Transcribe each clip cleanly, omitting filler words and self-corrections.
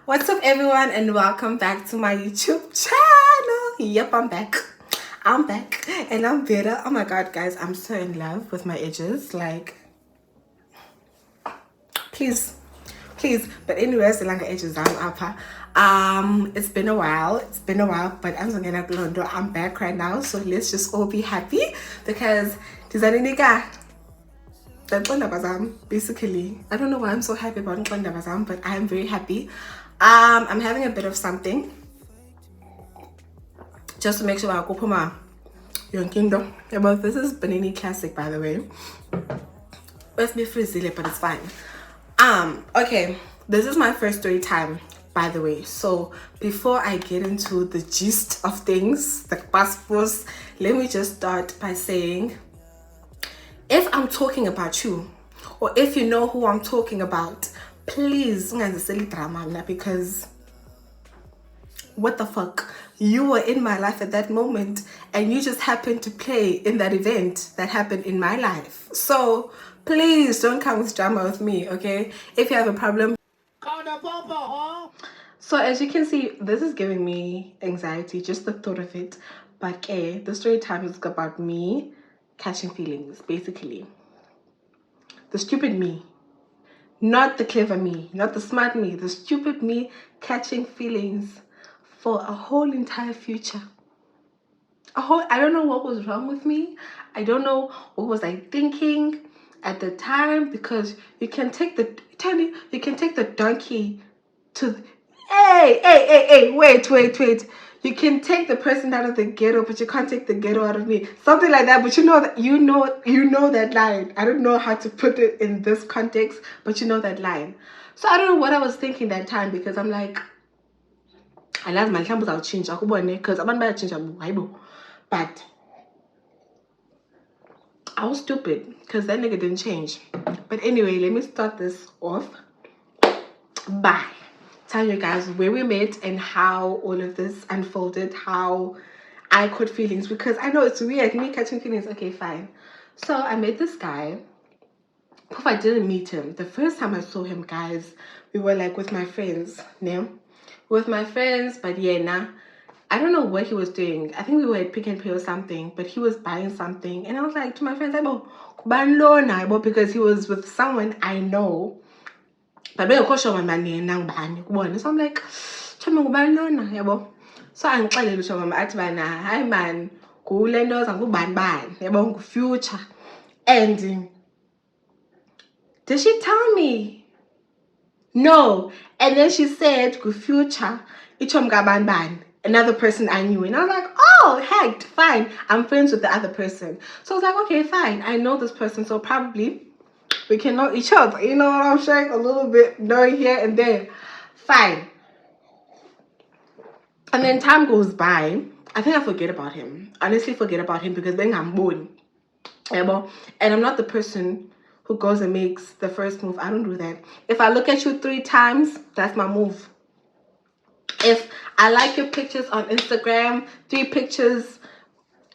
What's up, everyone, and welcome back to my YouTube channel. Yep, I'm back. I'm back, and I'm better. Oh my god, guys, I'm so in love with my edges. Like, please. But anyways, the longer edges I'm up. It's been a while. But I'm back right now. So let's just all be happy because basically, I don't know why I'm so happy about Nxondabazam, but I'm very happy. I'm having a bit of something just to make sure I go puma young kingdom. About this is Banini Classic, by the way. Let's be freezing, but it's fine. Okay, this is my first story time, by the way. So before I get into the gist of things, the passports, let me just start by saying, if I'm talking about you, or if you know who I'm talking about, please ungaziseli drama, because what the fuck, you were in my life at that moment and you just happened to play in that event that happened in my life. So please don't come with drama with me, okay? If you have a problem. So as you can see, this is giving me anxiety, just the thought of it. But the story time is about me catching feelings, basically. The stupid me. Not the clever me, not the smart me, the stupid me catching feelings for a whole entire future. I don't know what was wrong with me. I don't know what was I thinking at the time, because you can take the donkey to hey, wait. You can take the person out of the ghetto, but you can't take the ghetto out of me. Something like that. But you know that line. I don't know how to put it in this context, but you know that line. So I don't know what I was thinking that time, because I'm like, I love my campus, I'll change. Because I'm not change. But I was stupid because that nigga didn't change. But anyway, let me start this off by telling you guys where we met and how all of this unfolded, how I caught feelings, because I know it's weird, me catching feelings. Okay, fine. So I met this guy. If I didn't meet him, the first time I saw him, guys, we were like with my friends, but yeah, nah. I don't know what he was doing. I think we were at Pick and Pay or something, but he was buying something. And I was like to my friends, because he was with someone I know. But so I'm like, so angixelele uShomama athi bana, hayi man, kule nto ngubani future. And did she tell me? No. And then she said, "Good future, another person I knew." And I was like, oh, heck, fine. I'm friends with the other person. So I was like, okay, fine. I know this person, so probably we can know each other. You know what I'm saying? A little bit, knowing here and there. Fine. And then time goes by. I think I forget about him. Honestly, forget about him, because then I'm born. And I'm not the person who goes and makes the first move. I don't do that. If I look at you 3 times, that's my move. If I like your pictures on Instagram, 3 pictures,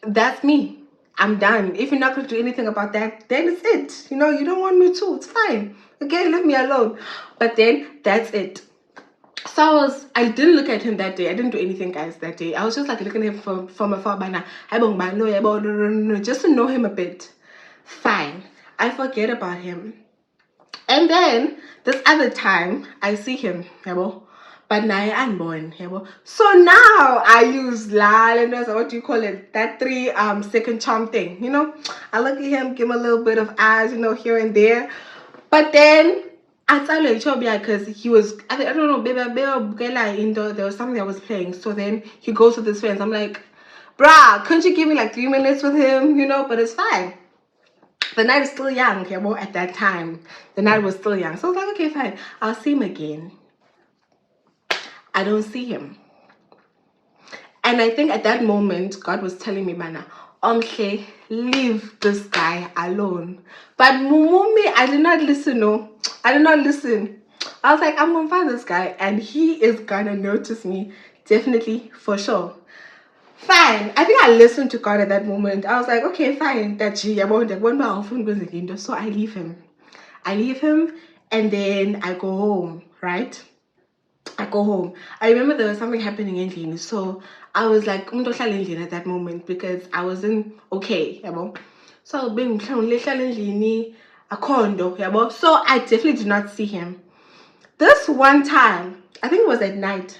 that's me. I'm done. If you're not going to do anything about that, then it's it. You know, you don't want me to. It's fine. Okay, leave me alone. But then that's it. So I didn't look at him that day. I didn't do anything, guys, that day. I was just like looking at him from afar, just to know him a bit. Fine. I forget about him. And then this other time I see him, but now I'm unborn. So now I use what do you call it? That 3 second charm thing. You know, I look at him, give him a little bit of eyes, here and there. But then I tell you, because he was, I don't know, there was something I was playing. So then he goes with his friends. I'm like, bruh, couldn't you give me like 3 minutes with him? But it's fine. The night is still young, at that time. The night was still young. So I was like, okay, fine. I'll see him again. I don't see him. And I think at that moment, God was telling me, Mana, okay, leave this guy alone. But Mumumi, I did not listen, no. I did not listen. I was like, I'm going to find this guy and he is going to notice me. Definitely, for sure. Fine. I think I listened to God at that moment. I was like, okay, fine. So I leave him. And then I go home, right? I go home. I remember there was something happening in Lini, so I was like, at that moment because I wasn't okay, yabo. So being a condo, yabo. So I definitely did not see him. This one time, I think it was at night.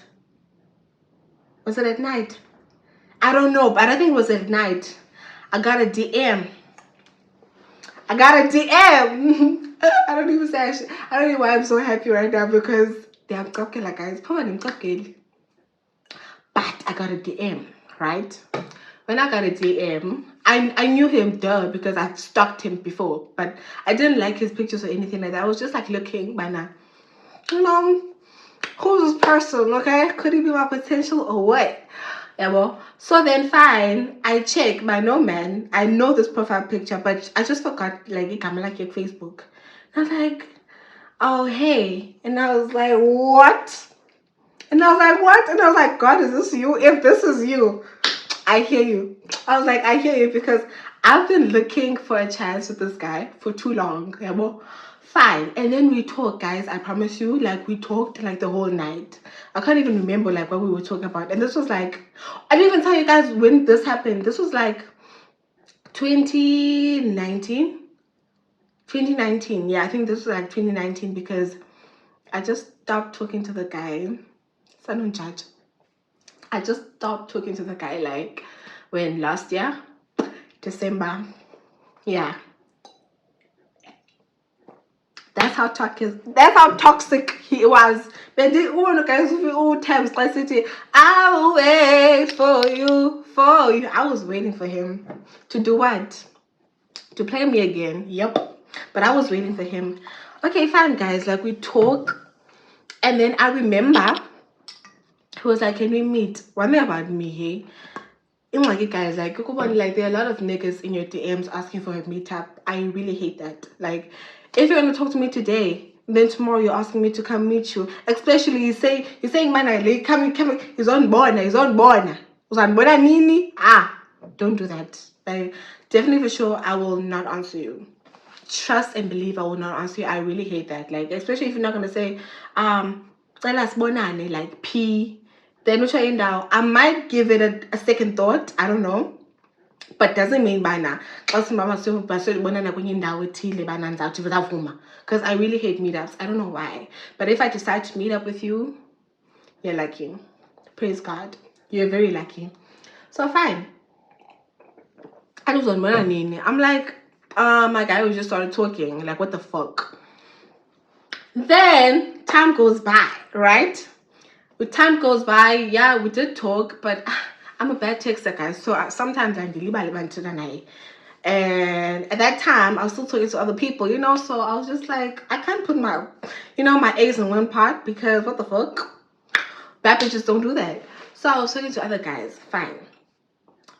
Was it at night? I don't know, but I think it was at night. I got a DM. I got a DM. I don't even say I don't know why I'm so happy right now because they have like guys. But I got a DM, right? When I got a DM, I knew him because I've stalked him before, but I didn't like his pictures or anything like that. I was just like looking, but now, who's this person? Okay, could he be my potential or what? Yeah, well, so then fine, I check, but no man, I know this profile picture, but I just forgot like it came like your Facebook. And I was like, oh hey, and I was like, what? And I was like, what? And I was like, God, is this you? If this is you, I hear you. I was like, I hear you because I've been looking for a chance with this guy for too long. Yeah, well, fine. And then we talked, guys. I promise you, like we talked like the whole night. I can't even remember like what we were talking about. And this was like, I didn't even tell you guys when this happened. This was like 2019. 2019. Yeah, I think this was like 2019 because I just stopped talking to the guy. So I don't judge. I just stopped talking to the guy like when last year, December. Yeah. That's how toxic he was. But the one guys all times I said, I'll wait for you. I was waiting for him to do what? To play me again. Yep. But I was waiting for him. Okay, fine guys. Like we talk. And then I remember he was like, can we meet? One thing about me, hey. Like guys, like there are a lot of niggas in your DMs asking for a meetup. I really hate that. Like, if you're gonna talk to me today, then tomorrow you're asking me to come meet you. Especially you're saying man, like come, he's on board. Nini. Don't do that. Like, definitely for sure, I will not answer you. Trust and believe I will not answer you. I really hate that. Like, especially if you're not gonna say, like P. Then which I might give it a second thought. I don't know. But doesn't mean by now. Because I really hate meetups. I don't know why. But if I decide to meet up with you, you're lucky. Praise God. You're very lucky. So fine. I'm like, my guy we just started talking. Like, what the fuck? Then time goes by, right? With time goes by, yeah, we did talk, but I'm a bad texter, guys. So sometimes I'm really. And at that time, I was still talking to other people, So I was just like, I can't put my eggs in one pot because what the fuck? Bad bitches don't do that. So I was talking to other guys, fine.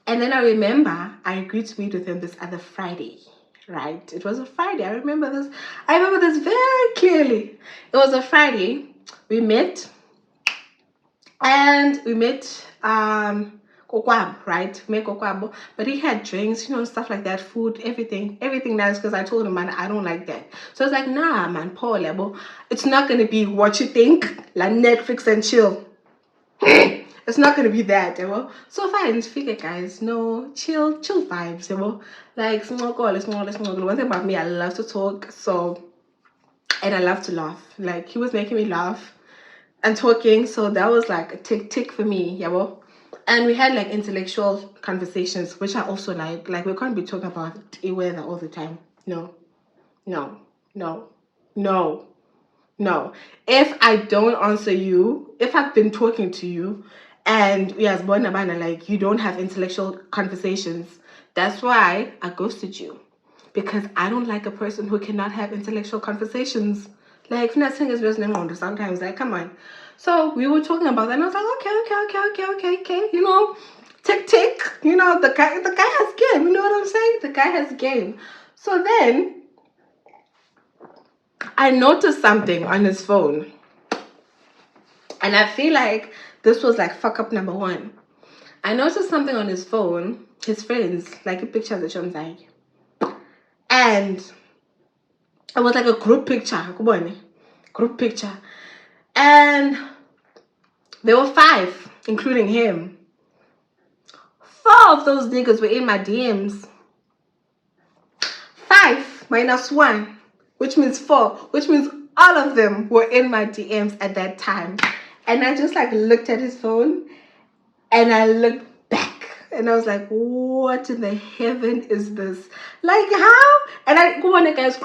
And then I remember I agreed to meet with him this other Friday. Right? It was a Friday. I remember this very clearly. It was a Friday. We met. And we met Kokwab, right? We met Kokwab. But he had drinks, stuff like that, food, everything nice because I told him, man, I don't like that. So I was like, nah, man, Paul, Lebo, it's not gonna be what you think, like Netflix and chill. It's not gonna be that, So fine, figure guys, no, chill vibes, Like small. One thing about me, I love to talk, and I love to laugh. Like he was making me laugh and talking, so that was like a tick for me, and we had like intellectual conversations, which I also like we can't be talking about weather all the time. No. If I don't answer you, if I've been talking to you and we as Bonabana, like you don't have intellectual conversations, that's why I ghosted you, because I don't like a person who cannot have intellectual conversations. Like, nothing is just sometimes, like, come on. So we were talking about that, and I was like, okay. Tick. The guy has game. You know what I'm saying? The guy has game. So then I noticed something on his phone, and I feel like this was like fuck up number one. I noticed something on his phone, his friends, like a picture of the Chomzai. And it was like a group picture. And There were 5, including him. 4 of those niggas were in my DMs. 5 minus 1, which means 4, which means all of them were in my DMs at that time. And I just like looked at his phone and I looked back and I was like, what in the heaven is this? Like, how? And I go on, guys,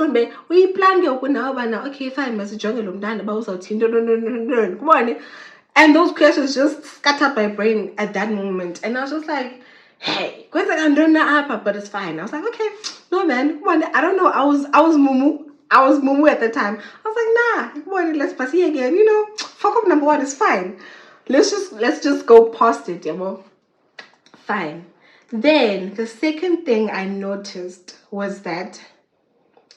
we plan now. Okay, fine, message come on. And those questions just scattered my brain at that moment. And I was just like, hey, but it's fine. I was like, okay, no man, I don't know. I was mumu at the time. I was like, nah, let's pass it again. Fuck up number 1 is fine. Let's just go past it, fine. Then the second thing I noticed was that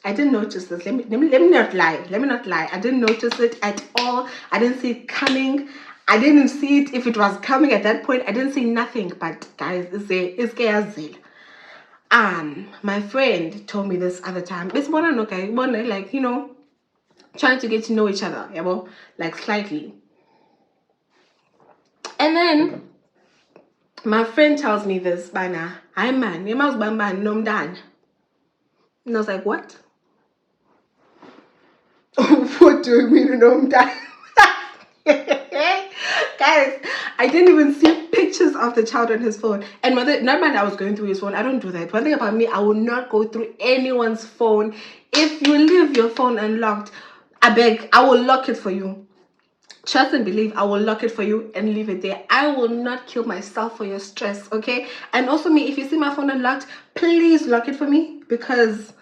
I didn't notice this. Let me not lie. I didn't notice it at all. I didn't see it coming. I didn't see it if it was coming at that point. I didn't see nothing. But guys, it's chaos. My friend told me this other time. It's one okay, like trying to get to know each other, like slightly. And then my friend tells me this, Bana, hi man, you must be man, no done. And I was like, what? What do you mean, no I'm done? Guys, I didn't even see pictures of the child on his phone. And not mind I was going through his phone. I don't do that. One thing about me, I will not go through anyone's phone. If you leave your phone unlocked, I beg, I will lock it for you. Trust and believe, I will lock it for you and leave it there. I will not kill myself for your stress, okay? And also me, if you see my phone unlocked, please lock it for me, because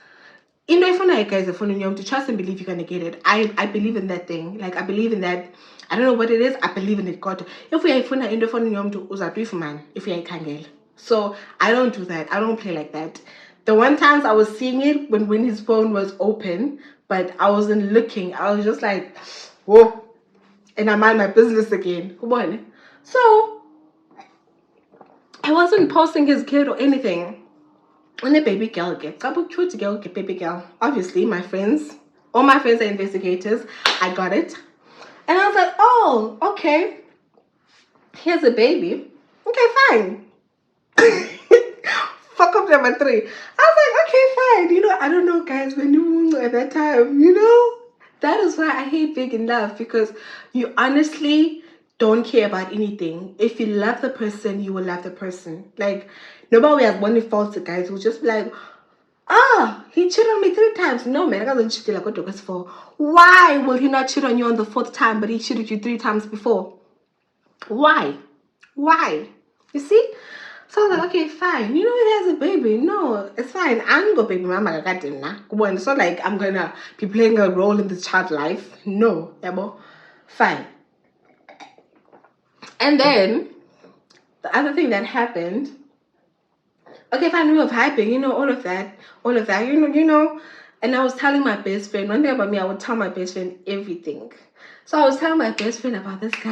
if I guys a phone in you to trust and believe you're gonna get it. I believe in that thing. Like I believe in that. I don't know what it is. I believe in it. God. If we phone in the phone in you to uzatwi man. If we can't. So I don't do that. I don't play like that. The one times I was seeing it when his phone was open, but I wasn't looking. I was just like, whoa, and I mind my business again. Come on. So I wasn't posting his kid or anything. When the baby girl gets up, cute girl, get baby girl. Obviously, all my friends are investigators. I got it. And I was like, oh, okay. Here's a baby. Okay, fine. Fuck up number 3. I was like, okay, fine. I don't know, guys, when you at that time, that is why I hate being in love, because you honestly don't care about anything. If you love the person, you will love the person. Like, nobody has one fault, guys. Will just be like, he cheated on me 3 times. No, man, I wasn't cheating like what was for. Why will he not cheat on you on the 4th time, but he cheated you 3 times before? Why? You see? So I was like, okay, fine. He has a baby. No, it's fine. I'm gonna baby mama. It's not like I'm gonna be playing a role in this child's life. No, fine. And then the other thing that happened. Okay, fine, we were hyping, all of that, and I was telling my best friend, one thing about me, I would tell my best friend everything. So I was telling my best friend about this guy,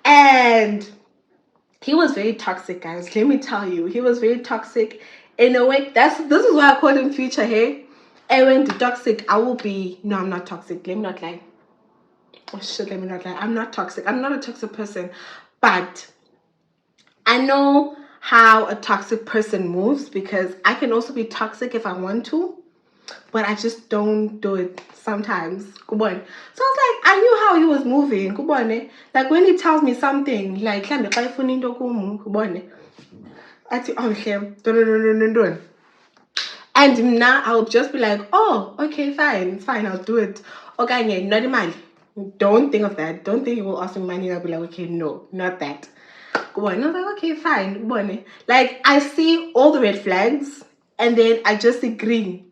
and he was very toxic, guys. Let me tell you, he was very toxic in a way. This is why I call him future, hey? And when the toxic, no, I'm not toxic, let me not lie. Oh shit, let me not lie. I'm not toxic. I'm not a toxic person, but I know how a toxic person moves, because I can also be toxic if I want to, but I just don't do it sometimes. Good boy. So I was like, I knew how he was moving. Good boy. Like when he tells me something, like and now I'll just be like, oh, okay, fine, I'll do it. Okay, not money. Don't think of that. Don't think you will ask me money. I'll be like, okay, no, not that. I was like, okay, fine. Like, I see all the red flags, and then I just see green.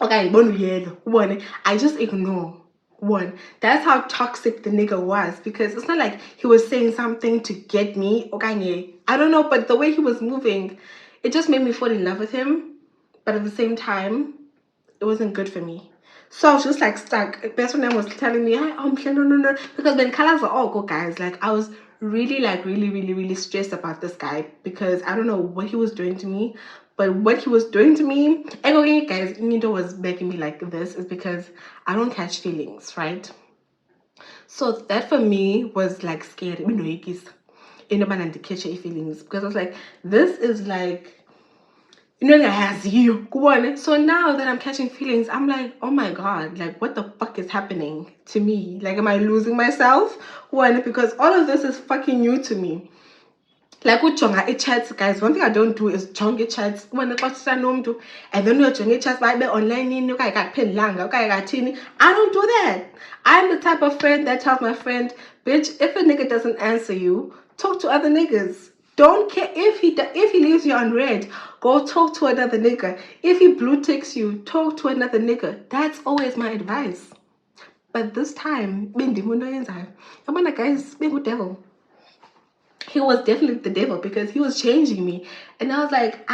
Okay, yellow. I just ignore. That's how toxic the nigga was, because it's not like he was saying something to get me. Okay, I don't know, but the way he was moving, it just made me fall in love with him. But at the same time, it wasn't good for me. So I was just like stuck. Best friend was telling me, no. Because when colors are all good, guys, like I was really stressed about this guy, because I don't know what he was doing to me. But what he was doing to me, and okay, guys, was making me like this is because I don't catch feelings, right? So that for me was like scary. In the catch feelings, because I was like, this is like, has you. So now that I'm catching feelings, I'm like, oh my god, like what the fuck is happening to me? Like, am I losing myself? Because all of this is fucking new to me. Like ujonga chats, guys. One thing I don't do is jonga chats. When I got to and then you're jonga chats by online, I don't do that. I'm the type of friend that tells my friend, bitch, if a nigga doesn't answer you, talk to other niggas. Don't care if he leaves you on red, go talk to another nigga. If he blue ticks you, talk to another nigga. That's always my advice. But this time, I'm gonna guys, being devil. He was definitely the devil because he was changing me, and I was like,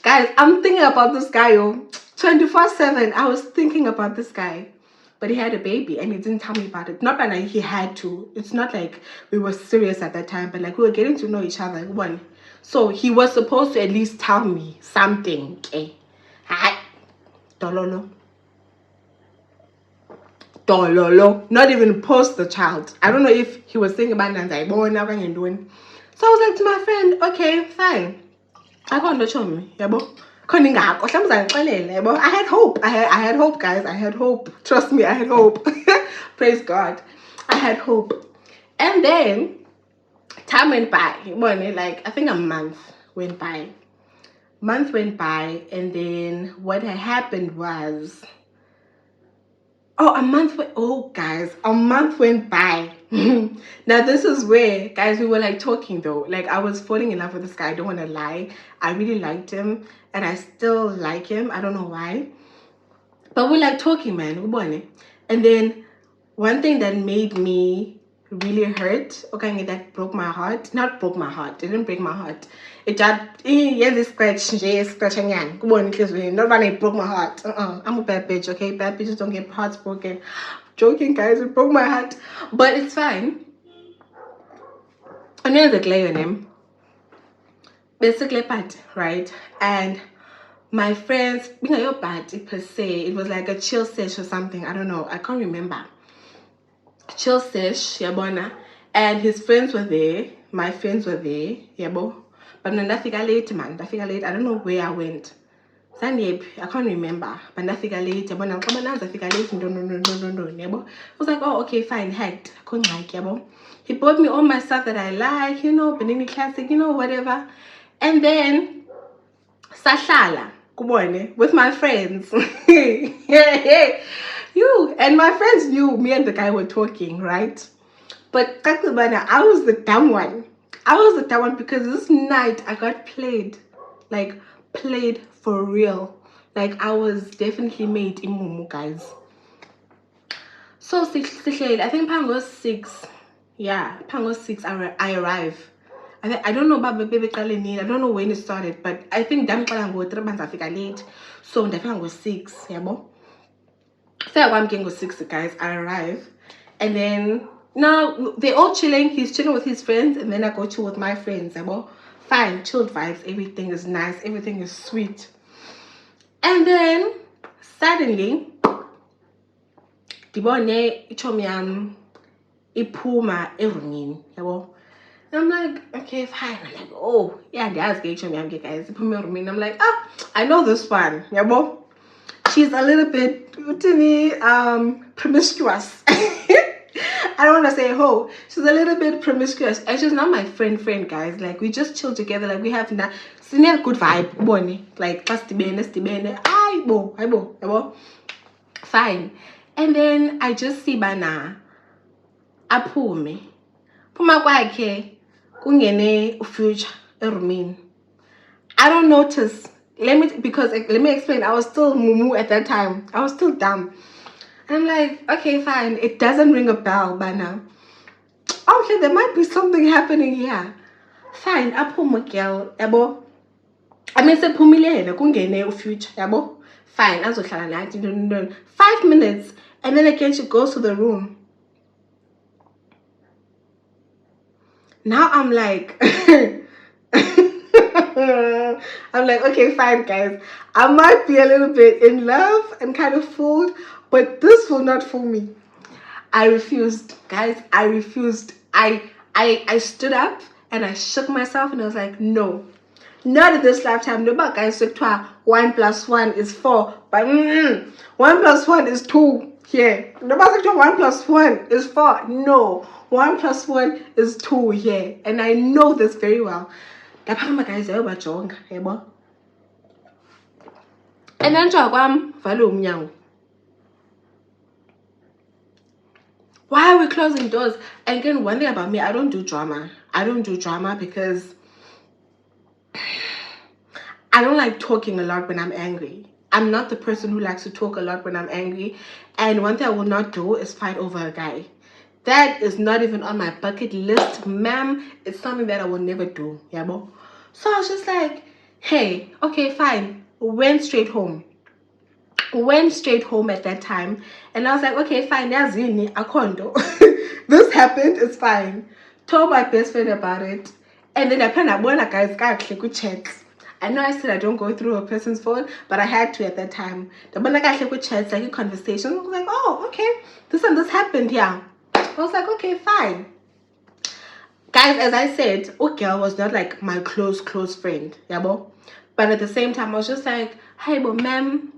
guys, I'm thinking about this guy, 24/7. I was thinking about this guy, but he had a baby and he didn't tell me about it. Not that he had to. It's not like we were serious at that time, but like we were getting to know each other. One, so he was supposed to at least tell me something. Okay, hi, dololo. Not even post the child. I don't know if he was thinking about Nanzai doing. So I was like to my friend, okay, fine. I can't show me, I had hope. I had hope, guys. I had hope. Trust me, I had hope. Praise God. I had hope. And then time went by. Like I think a month went by. And then what had happened was, a month went by. Now this is where, guys, we were like talking though. Like I was falling in love with this guy. I don't want to lie. I really liked him, and I still like him. I don't know why, but we're like talking, man. And then one thing that made me really hurt, okay, that broke my heart. Not broke my heart. It didn't break my heart. It just scratch. Not when it broke my heart. I'm a bad bitch, okay? Bad bitches don't get hearts broken. Joking, guys, it broke my heart, but it's fine. I know the your name. Basically, part right, and my friends, being a party per se, it was like a chill sesh or something. I don't know. I can't remember. Chill sesh, yabona, and his friends were there. My friends were there, yabo. But when I figure late, man, I don't know where I went. I can't remember. But I figure late, yabona. I figure late. No, yabo. I was like, oh, okay, fine, head. Yabo. He bought me all my stuff that I like, Benini Classic, whatever. And then Sashala, with my friends. And my friends knew me and the guy were talking, right? But I was the dumb one. Because this night I got played. Like, played for real. Like, I was definitely made imumu, guys. So, I think Pango 6. Yeah, Pango 6, I arrive. I don't know about baby I don't know when it started, but I think damn go 3 months Africa late. So I go 6, yeah, bo. So I'm getting go 6, guys. I arrive, and then now they're all chilling. He's chilling with his friends, and then I go chill with my friends, yeah, bo. Fine, chilled vibes. Everything is nice. Everything is sweet. And then suddenly, Dibone ichomi ipuma erungin, yeah, bo. I'm like, okay, fine. I'm like, oh, yeah, guys. I'm like, I know this one. Yeah, bo. She's a little bit promiscuous. I don't want to say ho. She's a little bit promiscuous. And she's not my friend, guys. Like, we just chill together. Like, we have a good vibe. Bonnie. Like, I bo. Fine. And then I just see Bana. Aphume. Phuma kwakhe. Kungene future erumini. I don't notice. Let me explain. I was still mumu at that time. I was still dumb. And I'm like, okay, fine. It doesn't ring a bell by now. Okay, there might be something happening here. Fine, aphume girl, yabo. I mean, say phumile kungene future, yabo. Fine, azohlala nathi. 5 minutes, and then again she goes to the room. Now I'm like, okay, fine, guys. I might be a little bit in love and kind of fooled, but this will not fool me. I refused, guys. I refused. I stood up and I shook myself and I was like, no, not in this lifetime. No, but guys, 1 + 1 is 4. But 1 + 1 is 2 here. No, but 1 + 1 is 4. No, 1 + 1 is 2 here. And I know this very well. Guys, and then why are we closing doors? And again, one thing about me, I don't do drama. I don't do drama because I don't like talking a lot when I'm angry. I'm not the person who likes to talk a lot when I'm angry. And one thing I will not do is fight over a guy. That is not even on my bucket list, ma'am. It's something that I will never do. Yeah, bo? So I was just like, hey, okay, fine. Went straight home at that time. And I was like, okay, fine. This happened, it's fine. Told my best friend about it. And then I went like guys got chats. I know I said I don't go through a person's phone, but I had to at that time. The one I got chats, like a conversation. I was like, oh, okay. This and this happened, yeah. I was like, okay, fine. Guys, as I said, girl was not like my close friend, yeah, bo? But at the same time, I was just like, hey, but ma'am,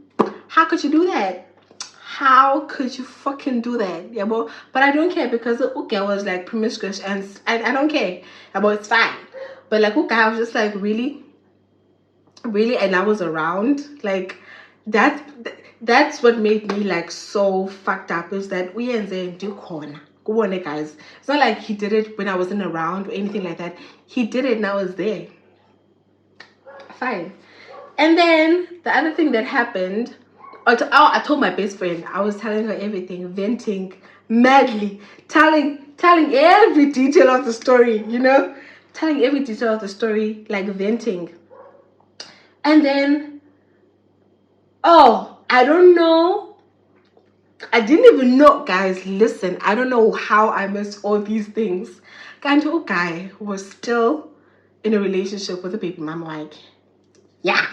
how could you do that? How could you fucking do that? Yeah, but I don't care because girl was like promiscuous and I don't care. Yeah, but it's fine. But like I was just like, really? And I was around. Like that's what made me like so fucked up, is that we and they do corner. Go on, guys. It's not like he did it when I wasn't around or anything like that. He did it and I was there. Fine. And then the other thing that happened, I told my best friend. I was telling her everything, venting madly, telling every detail of the story, telling every detail of the story, like venting. And then, I don't know. I didn't even know, guys. Listen, I don't know how I missed all these things. Guy was still in a relationship with a baby mama, like, yeah.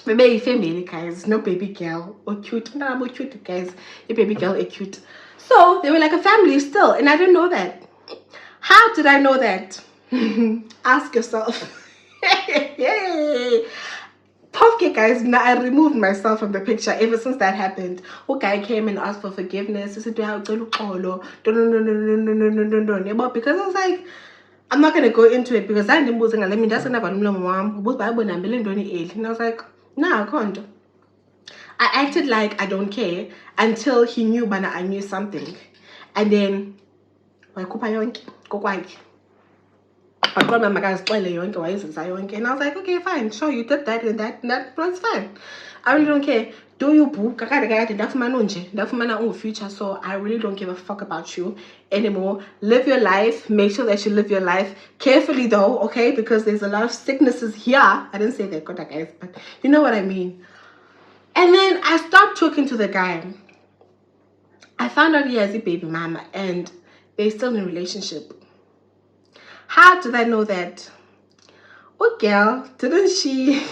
Baby family, guys, no baby girl or cute. No, I'm cute, guys. A baby girl is cute. So they were like a family still, and I didn't know that. How did I know that? Ask yourself. Okay, guys, now I removed myself from the picture ever since that happened. Okay, I came and asked for forgiveness. I said, no, because I was like, I'm not gonna go into it because I didn't let me that's never mom. And I was like, nah, I can't. I acted like I don't care until he knew, but I knew something. And then I got my guys and I was like, okay, fine, sure, you did that and that was fine. I really don't care. Do you book? That's my future, so I really don't give a fuck about you anymore. Live your life. Make sure that you live your life carefully, though, okay? Because there's a lot of sicknesses here. I didn't say that, guys, but you know what I mean. And then I stopped talking to the guy. I found out he has a baby mama, and they're still in a relationship. How did I know that? Oh, girl, didn't she?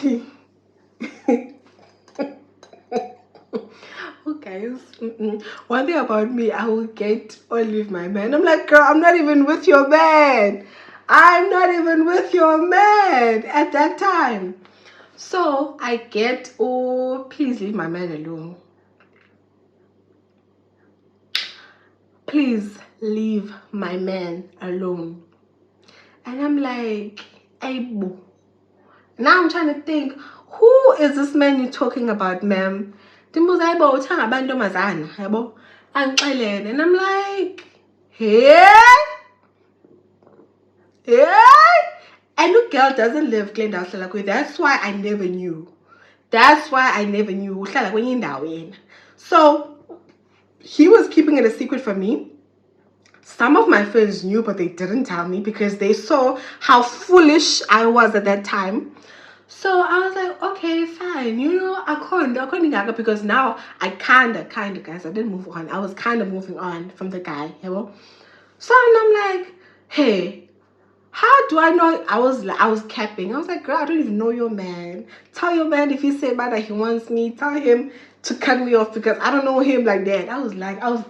Oh, guys, one thing about me, I will get or leave my man. I'm like, girl, I'm not even with your man. I'm not even with your man at that time. So I get, oh, please leave my man alone. Please leave my man alone. And I'm like, Aibo. Now I'm trying to think, who is this man you're talking about, ma'am? And I'm like, hey? And the girl doesn't live Glendale. That's why I never knew. So he was keeping it a secret from me. Some of my friends knew, but they didn't tell me because they saw how foolish I was at that time. So I was like, okay, fine. I can't because now I kind of, guys, I didn't move on. I was kind of moving on from the guy, So I'm like, hey, How do I know? I was capping. I was like, girl, I don't even know your man. Tell your man if he say that he wants me, tell him to cut me off because I don't know him like that. I was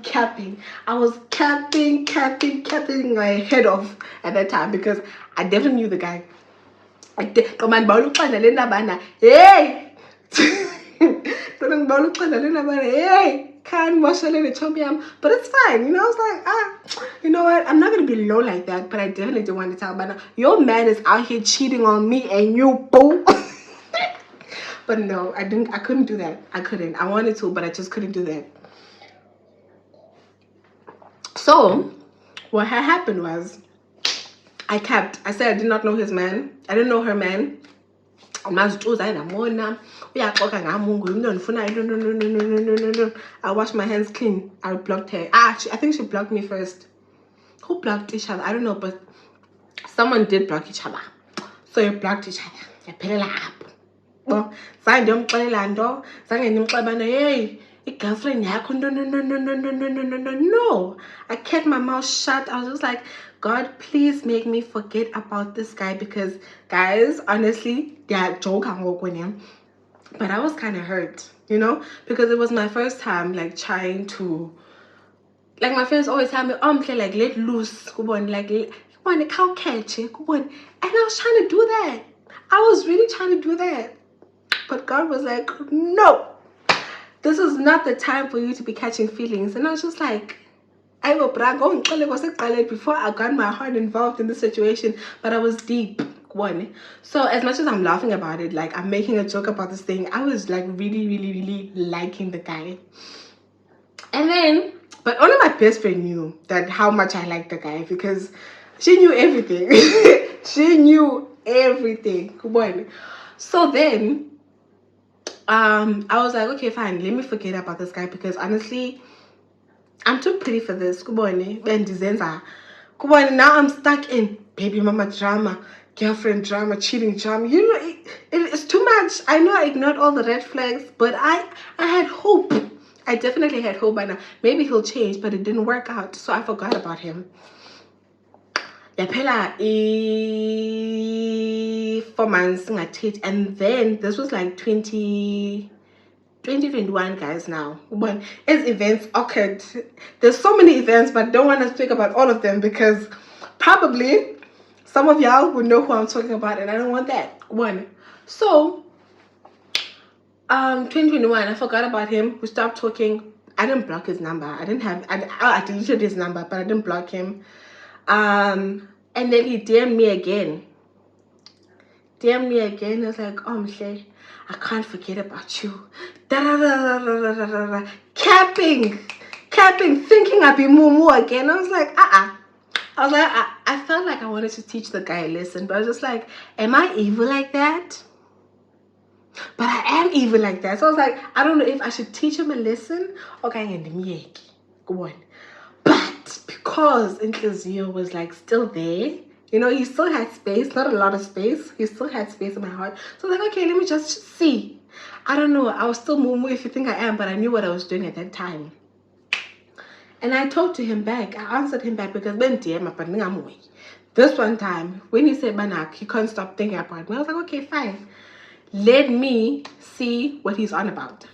capping. I was capping my head off at that time because I definitely knew the guy. Come on, hey! Hey! But it's fine, you know. I was like, you know what? I'm not gonna be low like that, but I definitely didn't want to tell. But your man is out here cheating on me, and you boo. But no, I didn't. I couldn't do that. I couldn't. I wanted to, but I just couldn't do that. So, what had happened was, I said I did not know his man. I didn't know her man. I washed my hands clean. I blocked her. I think she blocked me first. Who blocked each other? I don't know, but someone did block each other. So you blocked each other. Well, hey, girlfriend, no. I kept my mouth shut. I was just like, God, please make me forget about this guy because, guys, honestly, they're joking with him. But I was kind of hurt, you know, because it was my first time, like, trying to, like, my friends always tell me, like, let loose, like, cow catch, and I was trying to do that. I was really trying to do that. But God was like, no, this is not the time for you to be catching feelings. And I was just like, before I got my heart involved in the situation, but I was deep. So as much as I'm laughing about it, like I'm making a joke about this thing, I was like really liking the guy. And then, but only my best friend knew that how much I liked the guy because she knew everything. She knew everything. So then I was like, okay, fine, let me forget about this guy because honestly, I'm too pretty for this. Now I'm stuck in baby mama drama, girlfriend drama, cheating drama. You know, it's too much. I know I ignored all the red flags, but I had hope. I definitely had hope by now. Maybe he'll change, but it didn't work out, so I forgot about him. 4 months, and then this was like 2021, guys. Now when as events occurred, there's so many events, but I don't want to speak about all of them because probably some of y'all would know who I'm talking about, and I don't want that. So 2021, I forgot about him. We stopped talking. I didn't block his number. I deleted his number, but I didn't block him. And then he DM'd me again. I was like, Mhle, I can't forget about you. Capping, thinking I'd be moo again. I was like, I felt like I wanted to teach the guy a lesson, but I was just like, am I evil like that? But I am evil like that. So I was like, I don't know if I should teach him a lesson or can I go on. But because Inklazio was like still there, you know, he still had space, not a lot of space. He still had space in my heart. So I was like, okay, let me just see. I don't know. I was still moo if you think I am, but I knew what I was doing at that time. And I talked to him back. I answered him back because this one time, when he said Banak, he couldn't stop thinking about me. I was like, okay, fine. Let me see what he's on about.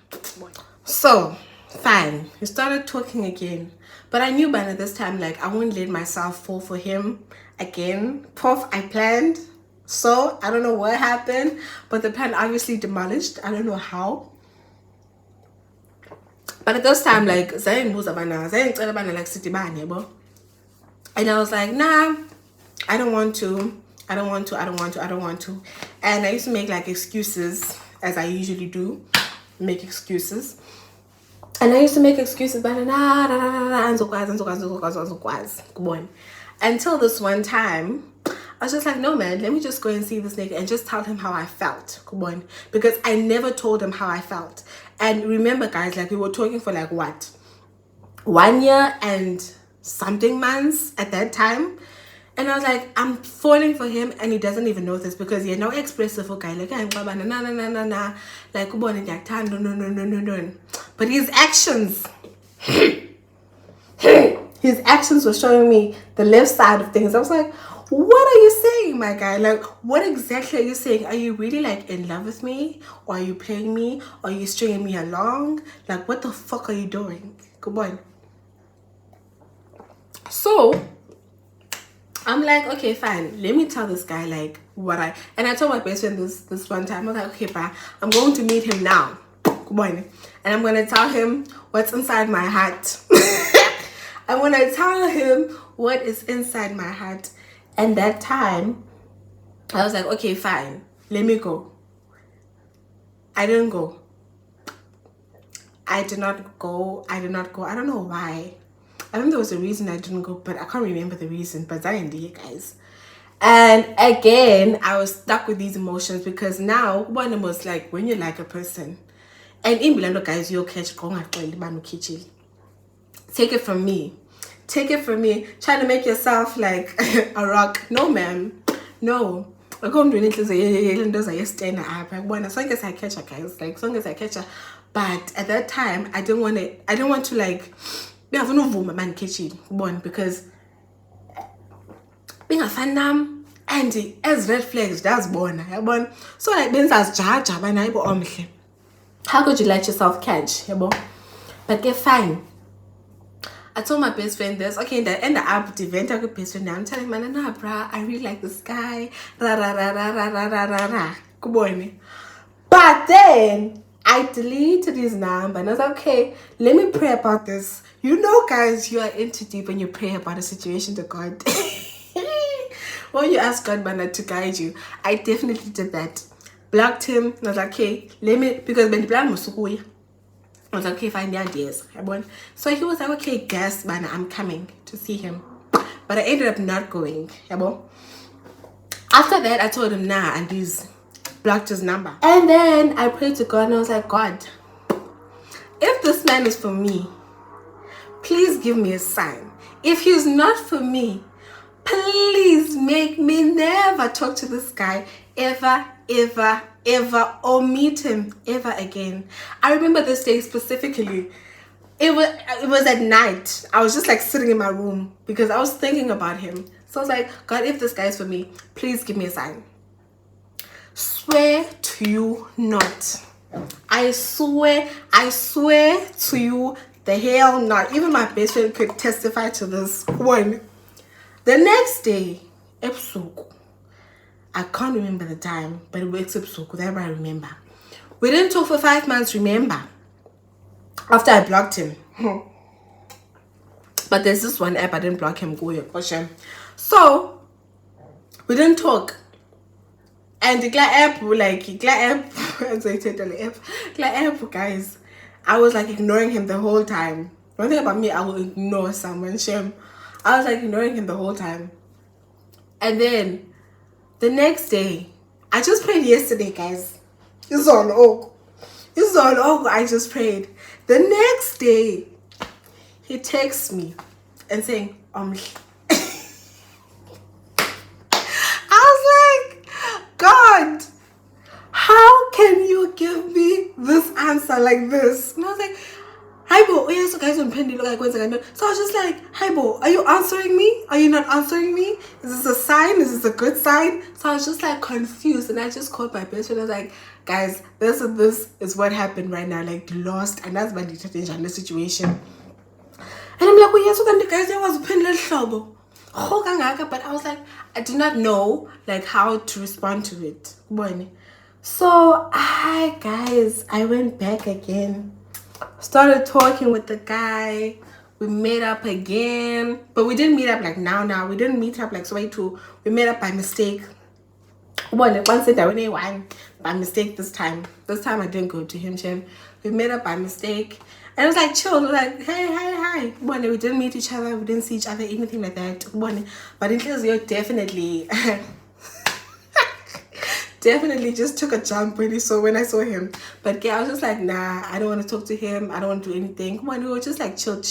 So, fine. We started talking again. But I knew by this time, like, I wouldn't let myself fall for him again. I planned. So, I don't know what happened. But the plan obviously demolished. I don't know how. But at this time, like, and I was like, nah, I don't want to. And I used to make like excuses, as I usually do, make excuses. And I used to make excuses, but until this one time, I was just like, no man, let me just go and see this nigga and just tell him how I felt. Because I never told him how I felt. And remember guys, like we were talking for like what? 1 year and something months at that time. And I was like, I'm falling for him and he doesn't even know this because you're no expressive guy. Like, like, no. But his actions, his actions were showing me the left side of things. I was like, what are you saying, my guy? Like, what exactly are you saying? Are you really like in love with me? Or are you playing me? Or are you stringing me along? Like, what the fuck are you doing? Come on. So I'm like, okay, fine. Let me tell this guy like and I told my best friend this one time. I was like, okay, bye. I'm going to meet him now. Come on. And I'm gonna tell him what's inside my heart. I'm gonna tell him what is inside my heart. And that time, I was like, okay, fine. Let me go. I didn't go. I did not go. I don't know why. I think there was a reason I didn't go, but I can't remember the reason. But I didn't, you guys. And again, I was stuck with these emotions because now one was like when you like a person, and in Bilando guys, you'll catch take it from me. Take it from me. Trying to make yourself like a rock. No, ma'am. No. I can't do anything. I stand up. As long as I catch her, guys. Like, as long as I catch her. But at that time, I didn't want to like be having no man catch it. One, because being a fan nam and as red flags that's born. So like being as judge how could you let yourself catch? But get fine. I told my best friend this. Okay, the end up the event I could best friend now. I'm telling man, nah, bruh, I really like this guy. Ra ra ra ra ra ra ra ra ra. Good boy. But then I deleted his number and I was like, okay, let me pray about this. You know, guys, you are into deep when you pray about a situation to God. When you ask God man to guide you, I definitely did that. Blocked him. And I was like, okay, let me, because when the plan was I was like, okay, find the ideas. So he was like, okay, guess, man, I'm coming to see him. But I ended up not going. After that, I told him, nah, and he's blocked his number. And then I prayed to God and I was like, God, if this man is for me, please give me a sign. If he's not for me, please make me never talk to this guy ever, ever, ever, or meet him ever again. I remember this day specifically. It was at night. I was just like sitting in my room because I was thinking about him. So I was like, God, if this guy's for me, please give me a sign. Swear to you not. I swear to you the hell not. Even my best friend could testify to this one. The next day, ebusuku. I can't remember the time, but it was ebusuku. That's what I remember. We didn't talk for 5 months, remember? After I blocked him. But there's this one app I didn't block him. So, we didn't talk. And the app, guys, I was like ignoring him the whole time. One thing about me, I will ignore someone. I was like ignoring him the whole time. And then the next day, I just prayed yesterday, guys. It's on Oak. I just prayed. The next day, he texts me and saying, I was like, God, how can you give me this answer like this? And I was like, hi bo, yes, guys, so I was just like, hi bo, are you answering me? Are you not answering me? Is this a sign? Is this a good sign? So I was just like confused, and I just called my best friend. I was like, guys, this is what happened right now, like lost, and that's my situation. And I'm like, well, yes, okay, guys, I was trouble. But I was like, I did not know like how to respond to it. So I went back again. Started talking with the guy. We met up again, but we didn't meet up like now. We didn't meet up like we met up by mistake. One said I went by mistake this time. This time I didn't go to him. We met up by mistake, and it was like chill. Like hey. We didn't meet each other. We didn't see each other. Anything like that. But in case you're definitely. Definitely just took a jump when I saw him. But yeah, I was just like, nah, I don't want to talk to him. I don't want to do anything. We were just like chill.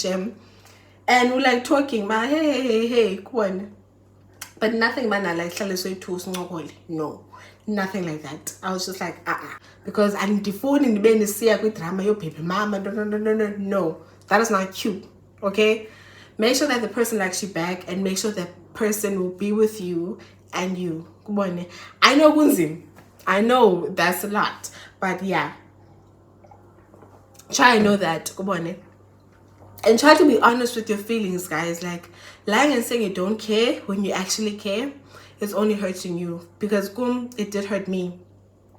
And we're like talking, man, hey, come on. But nothing, man, like no, nothing like that. I was just like, because I'm the phone in the bed and see with drama, your paper, mama, no. That is not cute, okay? Make sure that the person likes you back, and make sure that person will be with you and you. I know kunzim. I know that's a lot, but yeah. Try and know that. And try to be honest with your feelings, guys. Like, lying and saying you don't care when you actually care is only hurting you. Because it did hurt me.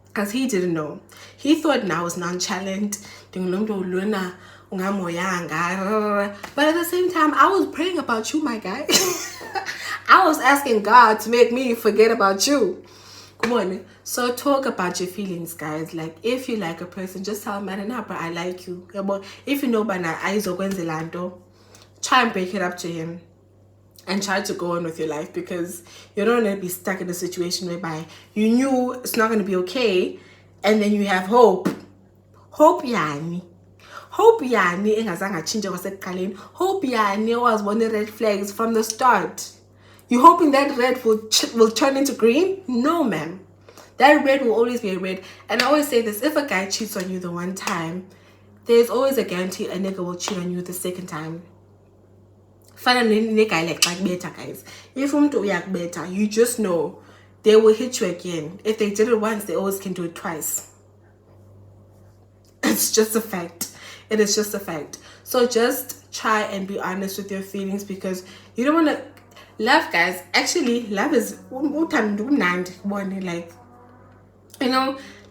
Because he didn't know. He thought I was nonchalant. But at the same time, I was praying about you, my guy. I was asking God to make me forget about you. Come on. So talk about your feelings, guys. Like, if you like a person, just tell man, but I like you. If you know by now, try and break it up to him and try to go on with your life, because you don't want to be stuck in a situation whereby you knew it's not going to be okay, and then you have hope. Hope yani. Hope yani engazange chinja kwasekuqaleni. Hope yani was one of the red flags from the start. You hoping that red will turn into green? No, ma'am. That red will always be a red. And I always say this: if a guy cheats on you the one time, there's always a guarantee a nigga will cheat on you the second time. Finally, guy like better, guys. If better, you just know they will hit you again. If they did it once, they always can do it twice. It's just a fact. It is just a fact. So just try and be honest with your feelings, because you don't want to. Love, guys, actually, love is like,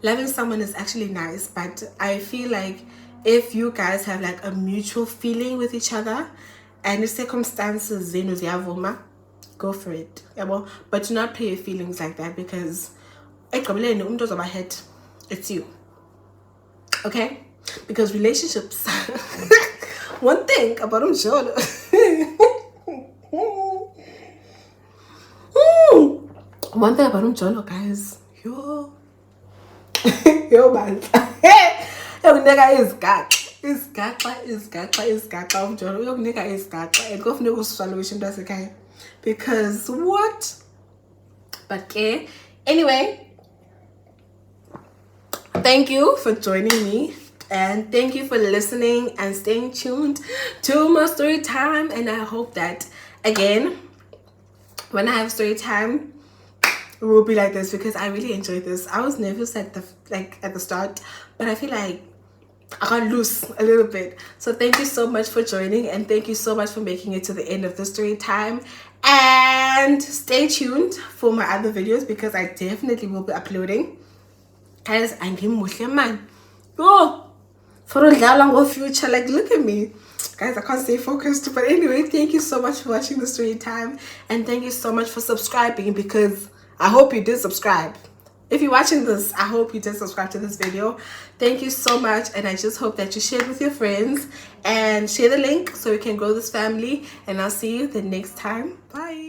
loving someone is actually nice, but I feel like if you guys have like a mutual feeling with each other and the circumstances go for it. But do not play your feelings like that, because it's you. Okay? Because relationships, one thing about them, sure. One thing about Jolo, guys, yo man, yo nigga is gacha Jolo, yo nigga is gacha, and go for no solution does okay, because what? But anyway, thank you for joining me, and thank you for listening and staying tuned to my story time. And I hope that again, when I have story time, it will be like this, because I really enjoy this. I was nervous at the start, but I feel like I got loose a little bit. So thank you so much for joining, and thank you so much for making it to the end of the story time. And stay tuned for my other videos, because I definitely will be uploading. Guys, I'm getting man. Oh, for a long future, like, look at me. Guys, I can't stay focused. But anyway, thank you so much for watching the story time, and thank you so much for subscribing, because I hope you did subscribe. If you're watching this, I hope you did subscribe to this video. Thank you so much, and I just hope that you share it with your friends and share the link so we can grow this family. And I'll see you the next time. Bye.